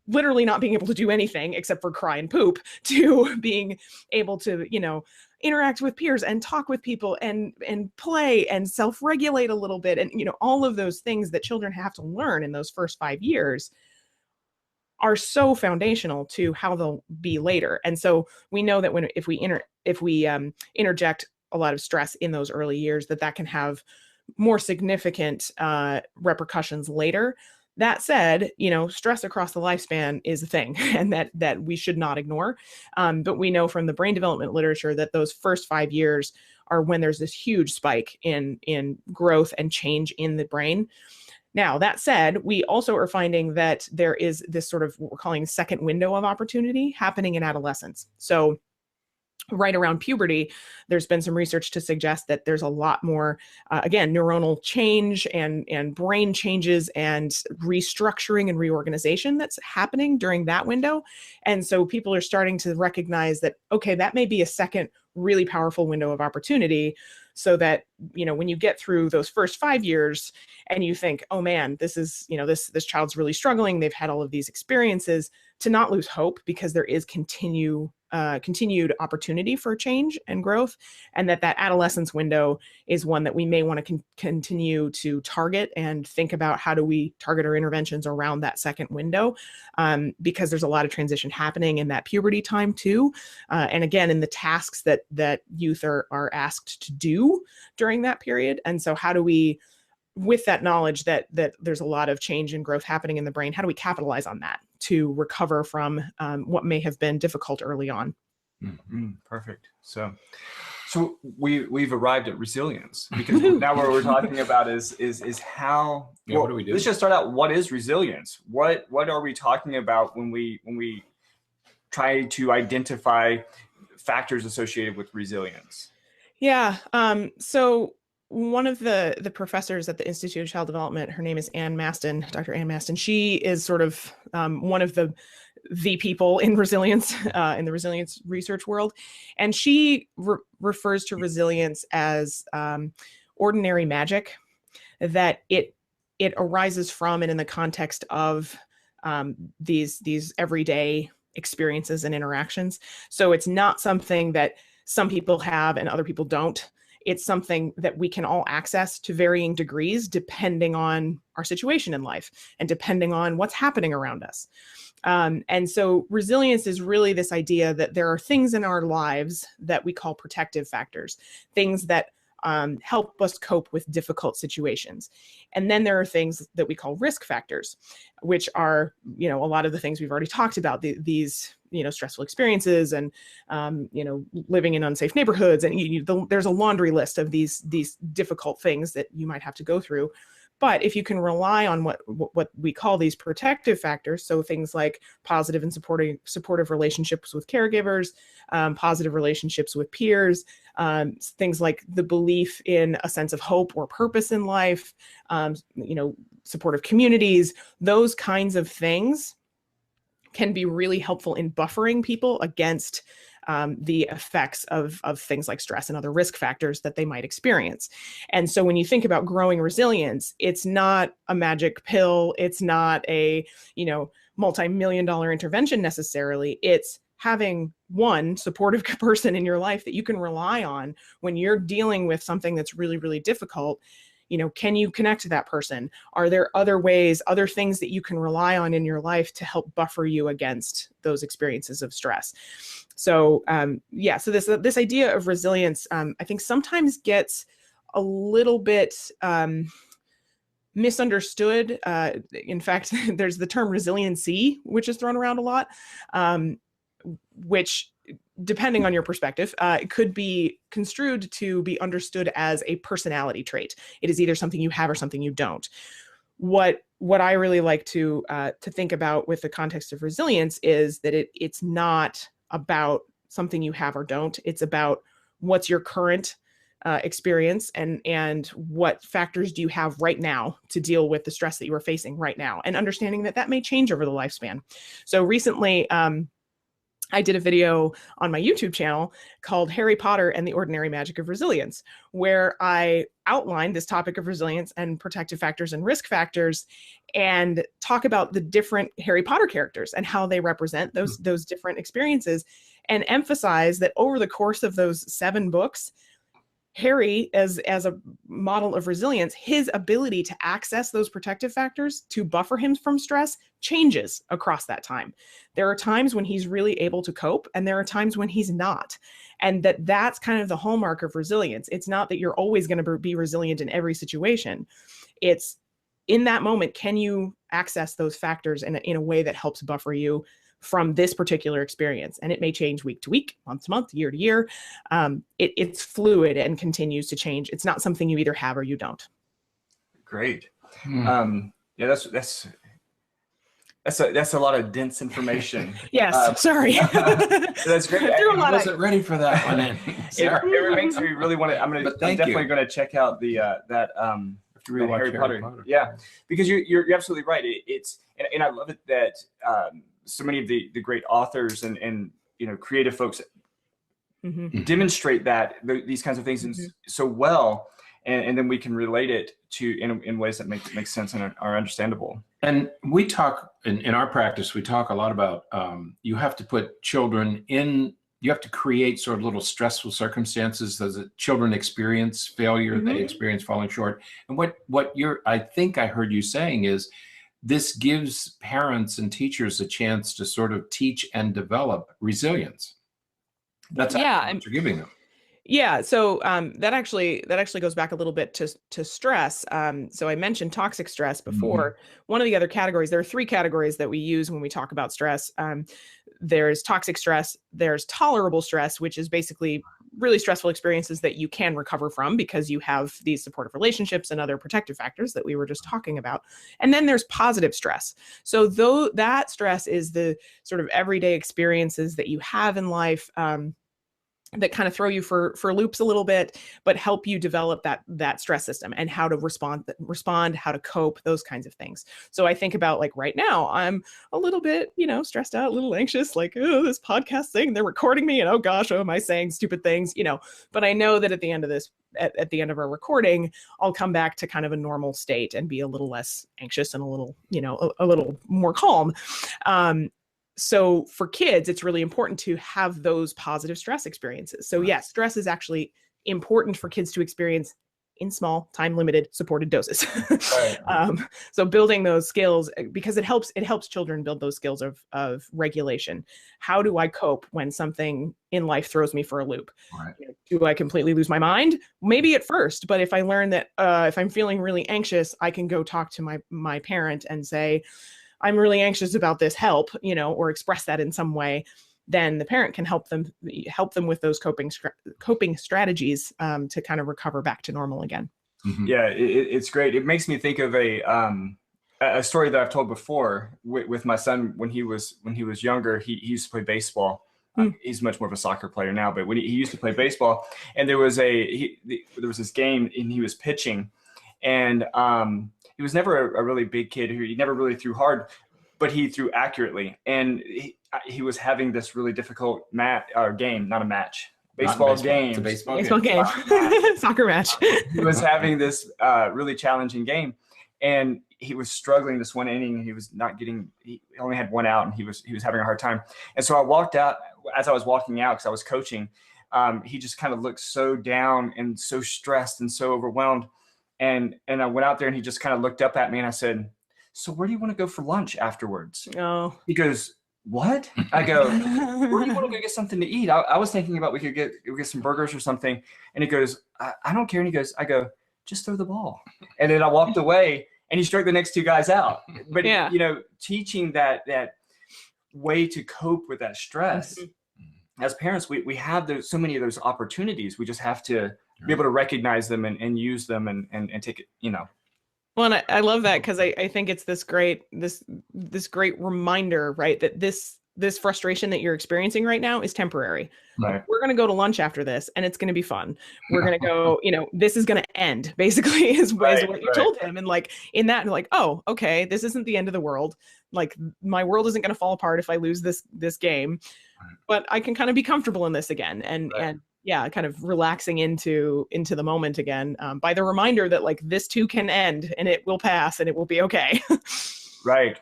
literally not being able to do anything except for cry and poop to being able to, interact with peers and talk with people and play and self-regulate a little bit. And, all of those things that children have to learn in those first 5 years are so foundational to how they'll be later. And so we know that if we interject a lot of stress in those early years, that can have more significant repercussions later. That said, stress across the lifespan is a thing, and that we should not ignore. But we know from the brain development literature that those first 5 years are when there's this huge spike in growth and change in the brain. Now, that said, we also are finding that there is this sort of what we're calling second window of opportunity happening in adolescence. So right around puberty, there's been some research to suggest that there's a lot more, again, neuronal change and brain changes and restructuring and reorganization that's happening during that window. And so people are starting to recognize that, okay, that may be a second really powerful window of opportunity so that, when you get through those first 5 years and you think, oh man, this is, this child's really struggling, they've had all of these experiences, to not lose hope, because there is continued opportunity for change and growth, and that adolescence window is one that we may want to continue to target and think about how do we target our interventions around that second window, because there's a lot of transition happening in that puberty time too, and again in the tasks that youth are asked to do during that period. And so how do we, with that knowledge that there's a lot of change and growth happening in the brain, how do we capitalize on that to recover from what may have been difficult early on? Perfect. So we've arrived at resilience, because now what we're talking about is how. Yeah, what do we do? Let's just start out. What is resilience? What are we talking about when we try to identify factors associated with resilience? Yeah. So one of the professors at the Institute of Child Development, her name is Dr. Ann Maston. She is sort of one of the people in resilience, in the resilience research world. And she refers to resilience as ordinary magic, that it arises from and in the context of these everyday experiences and interactions. So it's not something that some people have and other people don't. It's something that we can all access to varying degrees, depending on our situation in life and depending on what's happening around us. And so resilience is really this idea that there are things in our lives that we call protective factors, things that help us cope with difficult situations. And then there are things that we call risk factors, which are, a lot of the things we've already talked about, these stressful experiences and, living in unsafe neighborhoods. And there's a laundry list of these difficult things that you might have to go through. But if you can rely on what we call these protective factors, so things like positive and supportive relationships with caregivers, positive relationships with peers, things like the belief in a sense of hope or purpose in life, supportive communities, those kinds of things can be really helpful in buffering people against the effects of things like stress and other risk factors that they might experience. And so when you think about growing resilience, it's not a magic pill. It's not a, multi-million-dollar intervention necessarily. It's having one supportive person in your life that you can rely on when you're dealing with something that's really, really difficult. Can you connect to that person? Are there other ways, other things that you can rely on in your life to help buffer you against those experiences of stress? So, so this idea of resilience, I think sometimes gets a little bit misunderstood. In fact, there's the term resiliency, which is thrown around a lot, which, depending on your perspective, it could be construed to be understood as a personality trait. It is either something you have or something you don't. What I really like to think about with the context of resilience is that it's not about something you have or don't. It's about what's your current experience and what factors do you have right now to deal with the stress that you are facing right now, and understanding that may change over the lifespan. So recently, I did a video on my YouTube channel called Harry Potter and the Ordinary Magic of Resilience, where I outlined this topic of resilience and protective factors and risk factors, and talk about the different Harry Potter characters and how they represent those different experiences, and emphasize that over the course of those 7 books, Harry, as a model of resilience, his ability to access those protective factors to buffer him from stress changes across that time. There are times when he's really able to cope, and there are times when he's not. And that's kind of the hallmark of resilience. It's not that you're always going to be resilient in every situation. It's in that moment, can you access those factors in a way that helps buffer you from this particular experience? And it may change week to week, month to month, year to year. It's fluid and continues to change. It's not something you either have or you don't. Great. Yeah, that's a lot of dense information. Yes, sorry. That's great. I wasn't ready for that one. It makes me really want to. I'm definitely going to check out the Harry Potter. Yeah, because you're absolutely right. And I love it that so many of the great authors and creative folks demonstrate these kinds of things so well, and then we can relate it to in ways that make sense and are understandable. And we talk in our practice, we talk a lot about you have to put children in. You have to create sort of little stressful circumstances so that children experience failure, they experience falling short. And I think I heard you saying is this gives parents and teachers a chance to sort of teach and develop resilience. That's what you're giving them. Yeah, so that actually goes back a little bit to stress. So I mentioned toxic stress before. One of the other categories, there are 3 categories that we use when we talk about stress. There's toxic stress, there's tolerable stress, which is basically really stressful experiences that you can recover from because you have these supportive relationships and other protective factors that we were just talking about. And then there's positive stress. So though that stress is the sort of everyday experiences that you have in life, that kind of throw you for loops a little bit, but help you develop that stress system and how to respond, how to cope, those kinds of things. So I think about like right now, I'm a little bit, stressed out, a little anxious, like, oh, this podcast thing, they're recording me and oh gosh, oh, am I saying stupid things, but I know that at the end of this, at the end of our recording, I'll come back to kind of a normal state and be a little less anxious and a little, a little more calm. So for kids, it's really important to have those positive stress experiences. So yes, stress is actually important for kids to experience in small, time-limited, supported doses. Right. So building those skills, because it helps children build those skills of regulation. How do I cope when something in life throws me for a loop? Right. Do I completely lose my mind? Maybe at first, but if I learn that if I'm feeling really anxious, I can go talk to my parent and say, I'm really anxious about this, help, or express that in some way, then the parent can help them with those coping strategies to kind of recover back to normal again. Yeah, it's great. It makes me think of a story that I've told before with my son when he was younger. He used to play baseball. He's much more of a soccer player now, but when he used to play baseball, and there was this game and he was pitching, and he was never a really big kid. He never really threw hard, but he threw accurately. And he was having this really difficult game, not a match. Baseball game. It's a baseball game. Soccer match. He was having this really challenging game. And he was struggling this one inning. He only had 1 out and he was having a hard time. And so I walked out, as I was walking out, because I was coaching, he just kind of looked so down and so stressed and so overwhelmed. And I went out there and he just kind of looked up at me and I said, so where do you want to go for lunch afterwards? Oh. He goes, what? I go, where do you want to go get something to eat? I was thinking about we could get some burgers or something. And he goes, I don't care. And I go, just throw the ball. And then I walked away and he struck the next 2 guys out. But, teaching that way to cope with that stress. As parents, we have so many of those opportunities. We just have to be able to recognize them and use them and take it, Well, and I love that because I think it's this great reminder, right, that this frustration that you're experiencing right now is temporary. Right. We're going to go to lunch after this and it's going to be fun. We're going to go, this is going to end basically is what you told him. And like in that, like, oh, okay, this isn't the end of the world. Like my world isn't going to fall apart if I lose this game, but I can kind of be comfortable in this again. And kind of relaxing into the moment again by the reminder that like this too can end and it will pass and it will be okay. Right.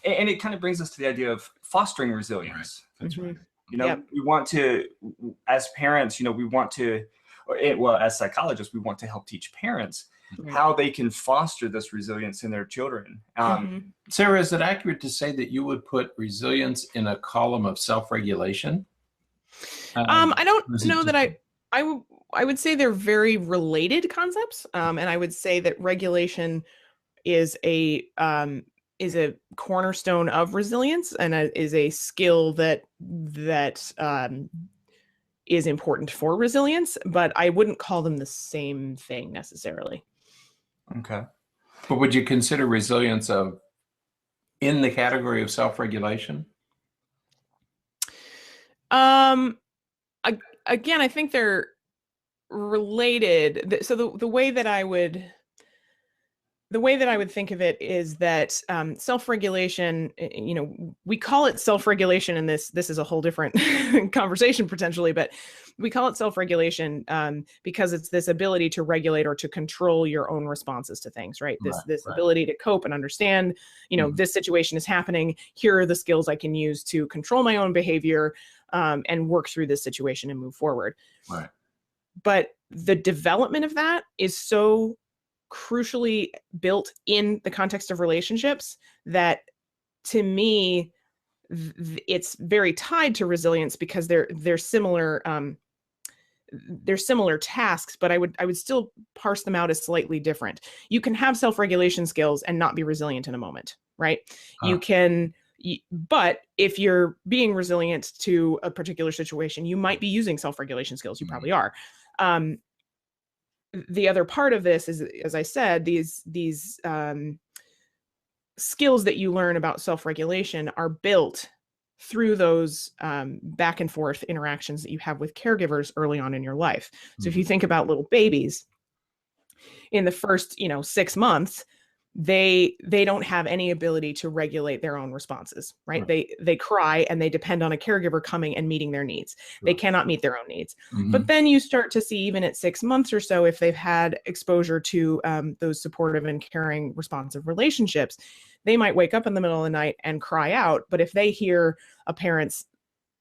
And it kind of brings us to the idea of fostering resilience. That's right. We want to, as parents, we want to, as psychologists, we want to help teach parents how they can foster this resilience in their children. Sara, is it accurate to say that you would put resilience in a column of self-regulation? I don't know that I would say they're very related concepts. And I would say that regulation is a cornerstone of resilience and is a skill that is important for resilience, but I wouldn't call them the same thing necessarily. Okay. But would you consider resilience in the category of self-regulation? Again, I think they're related. So the way that I would the way that I would think of it is that self-regulation, we call it self-regulation, and this is a whole different conversation potentially, but we call it self-regulation because it's this ability to regulate or to control your own responses to things, right? This ability to cope and understand, this situation is happening. Here are the skills I can use to control my own behavior and work through this situation and move forward. Right. But the development of that is so crucially built in the context of relationships that, to me, it's very tied to resilience because they're similar. They're similar tasks, but I would still parse them out as slightly different. You can have self-regulation skills and not be resilient in a moment, right? You can, but if you're being resilient to a particular situation, you might be using self-regulation skills. You probably are. The other part of this is, as I said, these skills that you learn about self-regulation are built through those back and forth interactions that you have with caregivers early on in your life. So if you think about little babies, in the first 6 months, they don't have any ability to regulate their own responses, right? They cry and they depend on a caregiver coming and meeting their needs. They cannot meet their own needs. But then you start to see, even at 6 months or so, if they've had exposure to those supportive and caring, responsive relationships, they might wake up in the middle of the night and cry out. But if they hear a parent's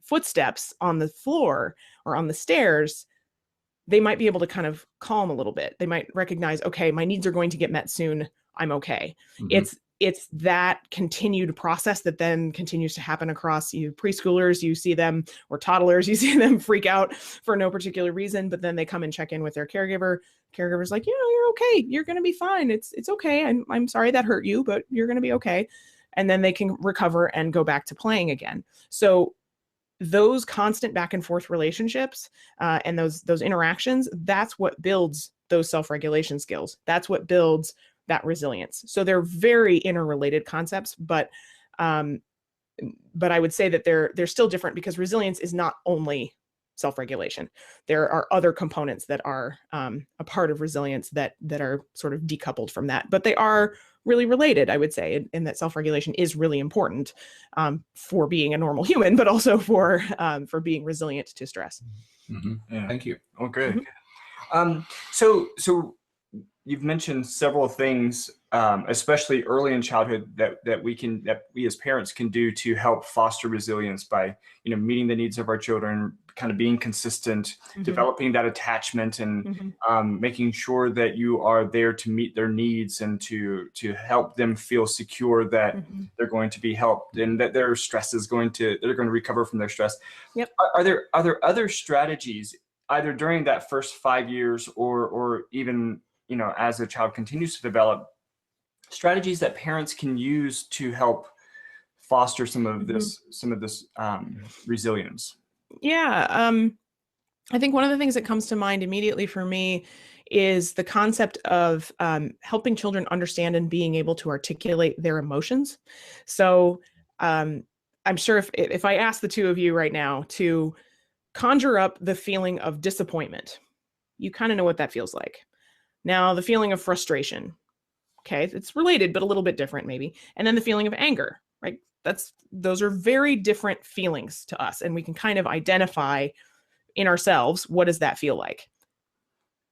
footsteps on the floor or on the stairs, they might be able to kind of calm a little bit. They might recognize, okay, my needs are going to get met soon. I'm okay. It's that continued process that then continues to happen across preschoolers. You see them, or toddlers, you see them freak out for no particular reason, but then they come and check in with their caregiver. Caregiver's like, you're okay. You're going to be fine. It's okay. I'm sorry that hurt you, but you're going to be okay. And then they can recover and go back to playing again. So those constant back and forth relationships and those interactions, that's what builds those self-regulation skills. That's what builds that resilience. So they're very interrelated concepts, but I would say that they're still different, because resilience is not only self-regulation. There are other components that are a part of resilience that are sort of decoupled from that, but they are really related, I would say, and that self-regulation is really important for being a normal human, but also for being resilient to stress. Yeah. Thank you. Oh, good. So you've mentioned several things, especially early in childhood, that we as parents can do to help foster resilience by, meeting the needs of our children, kind of being consistent, developing that attachment, and making sure that you are there to meet their needs and to help them feel secure that they're going to be helped and that their stress is they're going to recover from their stress. Yep. Are there other strategies, either during that first 5 years or even as a child continues to develop, strategies that parents can use to help foster some of this resilience? Yeah. I think one of the things that comes to mind immediately for me is the concept of helping children understand and being able to articulate their emotions. So I'm sure if I ask the two of you right now to conjure up the feeling of disappointment, you kind of know what that feels like. Now, the feeling of frustration, okay, it's related, but a little bit different maybe. And then the feeling of anger, right? Those are very different feelings to us. And we can kind of identify in ourselves, what does that feel like?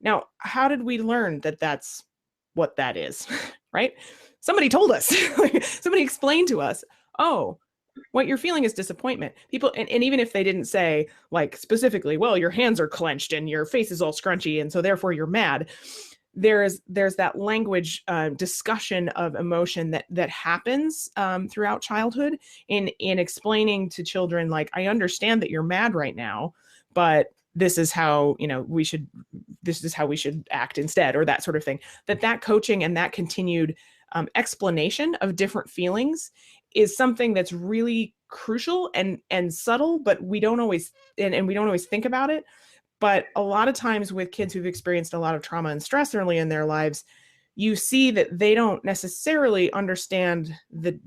Now, how did we learn that that's what that is, right? Somebody told us, somebody explained to us, oh, what you're feeling is disappointment. People, and even if they didn't say like specifically, well, your hands are clenched and your face is all scrunchy, and so therefore you're mad. There's that language discussion of emotion that happens throughout childhood in explaining to children, like, I understand that you're mad right now, but this is how we should act instead, or that sort of thing. That coaching and that continued explanation of different feelings is something that's really crucial and subtle, but we don't always think about it. But a lot of times with kids who've experienced a lot of trauma and stress early in their lives, you see that they don't necessarily understand the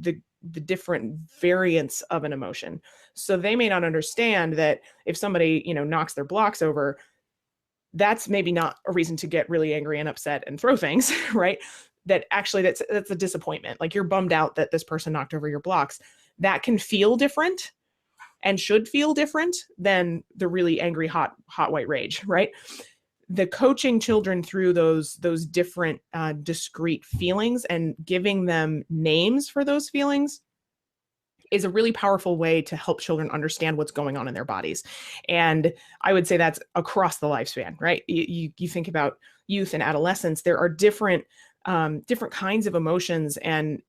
different variants of an emotion. So they may not understand that if somebody, knocks their blocks over, that's maybe not a reason to get really angry and upset and throw things, right? that actually that's a disappointment. Like, you're bummed out that this person knocked over your blocks. That can feel different and should feel different than the really angry, hot white rage, right? The coaching children through those different discrete feelings and giving them names for those feelings is a really powerful way to help children understand what's going on in their bodies. And I would say that's across the lifespan, right? You think about youth and adolescence, there are different kinds of emotions and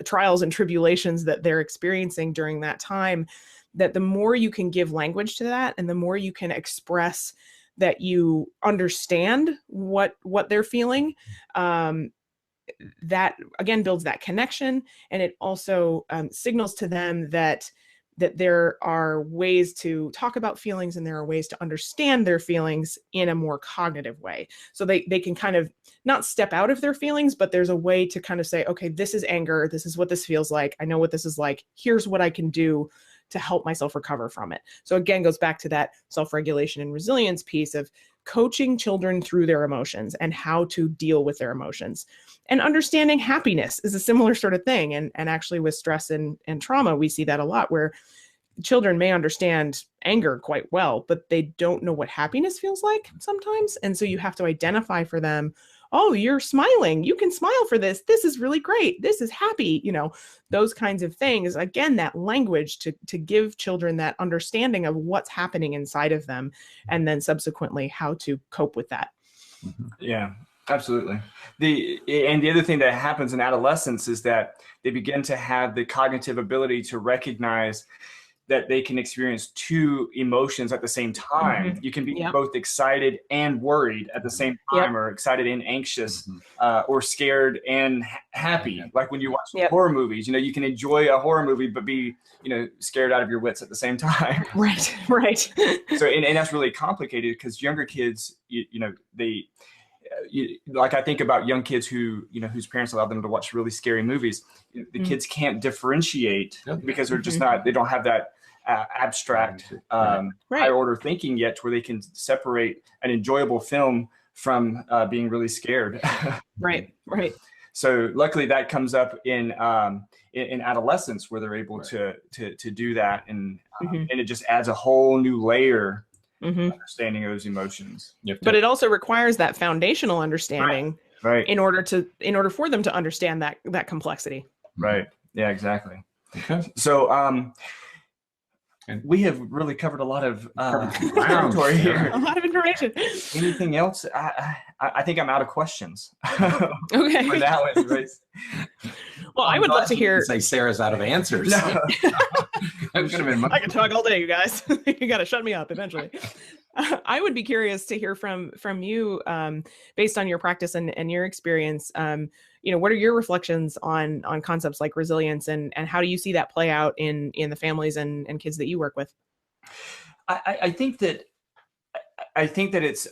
trials and tribulations that they're experiencing during that time, that the more you can give language to that and the more you can express that you understand what they're feeling, that again builds that connection. And it also signals to them that there are ways to talk about feelings and there are ways to understand their feelings in a more cognitive way. So they can kind of not step out of their feelings, but there's a way to kind of say, okay, this is anger. This is what this feels like. I know what this is like. Here's what I can do to help myself recover from it. So again, goes back to that self-regulation and resilience piece of coaching children through their emotions and how to deal with their emotions. And understanding happiness is a similar sort of thing. And actually with stress and trauma, we see that a lot, where children may understand anger quite well, but they don't know what happiness feels like sometimes. And so you have to identify for them, oh, you're smiling. You can smile for this. This is really great. This is happy. Those kinds of things. Again, that language to give children that understanding of what's happening inside of them, and then subsequently how to cope with that. Yeah, absolutely. And the other thing that happens in adolescence is that they begin to have the cognitive ability to recognize that they can experience two emotions at the same time. You can be both excited and worried at the same time, or excited and anxious, or scared and happy. Like when you watch horror movies, you can enjoy a horror movie, but be, scared out of your wits at the same time. Right. So, and that's really complicated because younger kids, like I think about young kids who, whose parents allow them to watch really scary movies. The kids can't differentiate because they're just not, they don't have that abstract, higher order thinking yet, where they can separate an enjoyable film from being really scared. Right. So luckily that comes up in adolescence, where they're able to do that, and it just adds a whole new layer of understanding those emotions. But it also requires that foundational understanding, right? In order for them to understand that complexity. Right. Yeah. Exactly. Okay. So we have really covered a lot of territory here. A lot of information. Anything else? I think I'm out of questions. Okay. For now, anyways. Well, I would love to hear. Say Sarah's out of answers. No. I can talk all day, you guys. You got to shut me up eventually. I would be curious to hear from you, based on your practice and your experience. What are your reflections on concepts like resilience, and how do you see that play out in the families and kids that you work with? I think that it's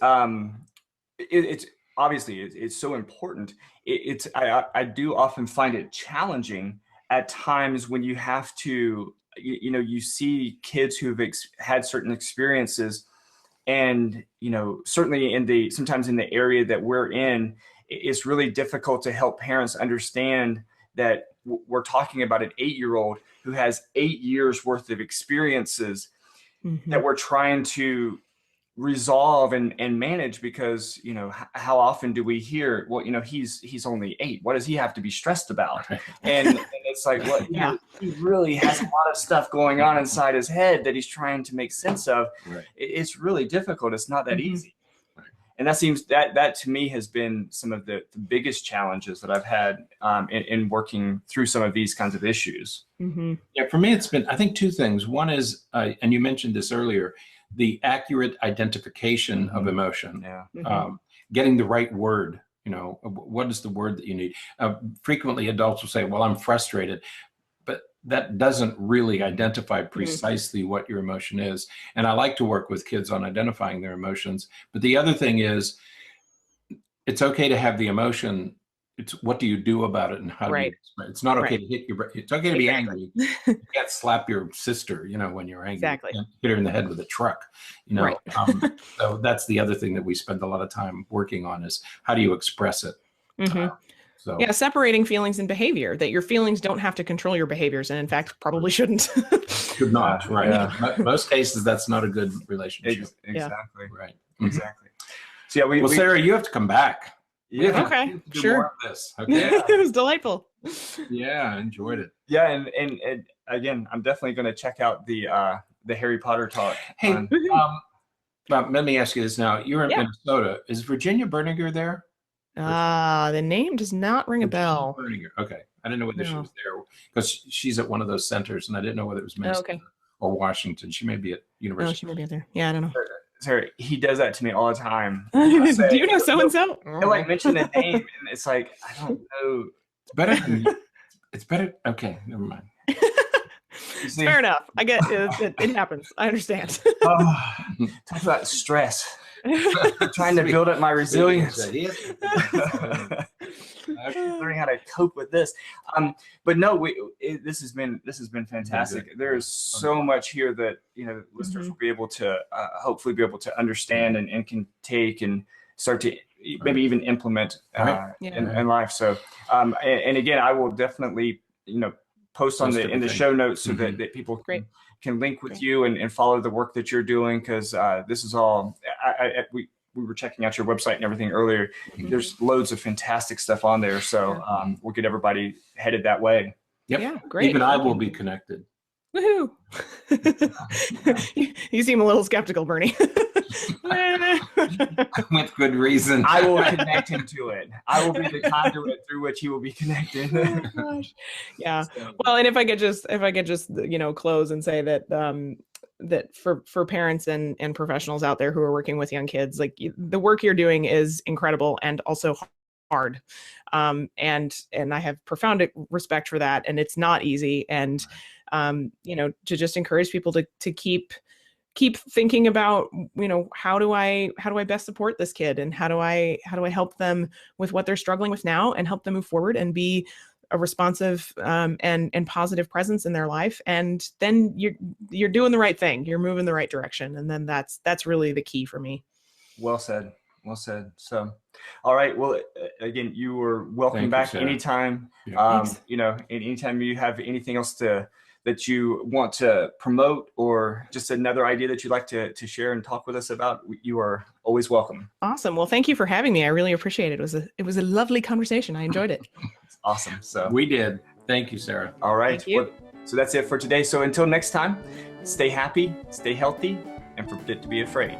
obviously it's so important. I do often find it challenging at times when you have to, you see kids who've had certain experiences, and certainly sometimes in the area that we're in, it's really difficult to help parents understand that we're talking about an 8-year-old who has 8 years worth of experiences that we're trying to resolve and manage, because how often do we hear, well, he's only 8, what does he have to be stressed about? And it's like, well, he really has a lot of stuff going on inside his head that he's trying to make sense of. It's really difficult. It's not that easy. And that seems that to me has been some of the biggest challenges that I've had in working through some of these kinds of issues. Yeah, for me, it's been, I think, two things. One is, and you mentioned this earlier, the accurate identification of emotion, getting the right word. What is the word that you need? Frequently, adults will say, well, I'm frustrated. But that doesn't really identify precisely what your emotion is. And I like to work with kids on identifying their emotions. But the other thing is, it's okay to have the emotion. It's what do you do about it, and how do you express it? It's not okay to hit your. It's okay to be angry. You can't slap your sister, when you're angry. Exactly. You can't hit her in the head with a truck. So that's the other thing that we spend a lot of time working on, is how do you express it. Mhm. So Yeah, separating feelings and behavior, that your feelings don't have to control your behaviors, and in fact, probably shouldn't. should not, right? Yeah. Most cases, that's not a good relationship. Exactly. Right. Exactly. So yeah, Well, Sarah, you have to come back. We have to Okay, do sure. more of this. Okay. It was delightful. Yeah, I enjoyed it. Yeah, and again, I'm definitely going to check out the Harry Potter talk. Hey, on- well, let me ask you this now. You're in Yeah. Minnesota. Is Virginia Berninger there? The name does not ring a bell. Berninger. Okay. I didn't know whether she No. was there because she's at one of those centers, and I didn't know whether it was Minnesota Okay. or Washington. She may be at Oh, University. she may be there. Yeah, I don't know. Sorry, he does that to me all the time. Do you know so and so? He'll like mention a name, and it's like I don't know. It's better. It's better. Okay, never mind. You see? Fair enough. I get it. It happens. I understand. Oh, talk about stress. Trying to build up my resilience. Learning how to cope with this. But no, this has been fantastic. There is so much here that listeners will be able to hopefully be able to understand and can take and start to maybe even implement in life. So and again, I will definitely post on in the show notes so that people can link with you and follow the work that you're doing, because this is all we were checking out your website and everything earlier. There's loads of fantastic stuff on there, so we'll get everybody headed that way. Yep. Yeah, great. Even I will be connected. Woohoo! You seem a little skeptical, Bernie. With good reason. I will connect him to it. I will be the conduit through which he will be connected. Oh, gosh. Yeah. Well, and if I could just close and say that that for parents and professionals out there who are working with young kids, like the work you're doing is incredible and also hard. And I have profound respect for that. And it's not easy. And to just encourage people to keep thinking about, how do I best support this kid, and how do I help them with what they're struggling with now and help them move forward and be a responsive and positive presence in their life. And then you're doing the right thing. You're moving the right direction. And then that's really the key for me. Well said. Well said. So, all right. Well, again, you are welcome back anytime. Yeah. Anytime you have anything else that you want to promote, or just another idea that you'd like to share and talk with us about, you are always welcome. Awesome. Well, thank you for having me. I really appreciate it. It was a lovely conversation. I enjoyed it. Awesome. So we did. Thank you, Sarah. All right. Thank you. Well, so that's it for today. So until next time, stay happy, stay healthy, and forget to be afraid.